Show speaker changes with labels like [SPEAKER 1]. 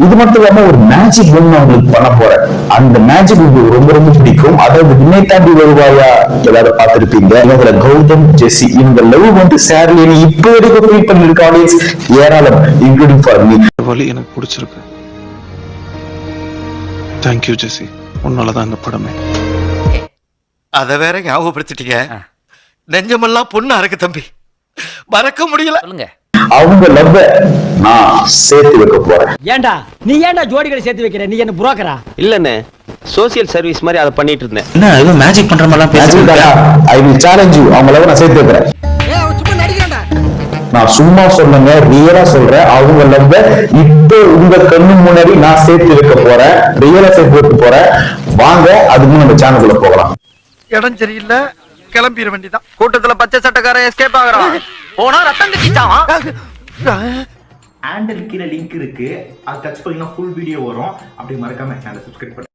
[SPEAKER 1] இது மட்டும் இல்லாம ஒரு மேஜிக் ஒண்ணு நான் உங்களுக்கு பண்ண போறேன். அந்த மேஜிக் உங்களுக்கு ரொம்ப ரொம்ப பிடிக்கும். அதாவது வினை தாண்டி வருவாயா எல்லாரும் பார்த்திருப்பீங்க. இதுல கௌதம் ஜெசி இவங்க லவ் வந்து சேரலின்னு இப்ப வரைக்கும் ஃபீல் பண்ணிருக்க ஆடியன்ஸ் ஏராளம், இன்க்ளூடிங் ஃபார் மீ.
[SPEAKER 2] வழி எனக்கு பிடிச்சிருக்கு. தேங்க்யூ ஜெசி, உன்னாலதான் இந்த படமே.
[SPEAKER 3] அத வேற ஞாபகப்படுத்திட்டீங்க. நெஞ்சமெல்லாம் பொண்ணா இருக்கு தம்பி, மறக்க முடியல.
[SPEAKER 1] அவங்க லவ் நான் சேர்த்து வைக்க போறேன்.
[SPEAKER 4] ஏண்டா நீ ஏண்டா ஜோடிகளை சேர்த்து வைக்கிற? நீ என்ன புரோக்கரா?
[SPEAKER 5] இல்லண்ணே, சோசியல் சர்வீஸ் மாதிரி அதை பண்ணிட்டு இருந்தேன்.
[SPEAKER 6] என்ன ஏதோ மேஜிக் பண்ற மாதிரிலாம் பேசுறீங்க.
[SPEAKER 1] I will challenge you. அவங்க லவ் நான் சேர்த்து வைக்கிறேன். நான் சும்மா சொல்லுங்க, ரியலா சொல்றேன். அவங்க லவ் இப்போ உங்க கண்ணு முன்னாடி நான் சேர்த்து வைக்க போறேன், ரியலா சேர்த்து வைக்க போறேன். வாங்க அதுக்கு நம்ம சேனலுக்குள்ள போகலாம்.
[SPEAKER 3] இடம் சரியில்லை, கிளம்பிட வேண்டியதான். கூட்டத்துல பச்சை சட்டக்காரன் எஸ்கேப் ஆகுறான். போனா ரத்தம் கட்டிச்சான்.
[SPEAKER 6] ஹேண்டில் கீழே லிங்க் இருக்கு, அது டச் பண்ணீங்கன்னா ஃபுல் வீடியோ வரும். அப்படி மறக்காம சேனலை சப்ஸ்கிரைப் பண்ணுங்க.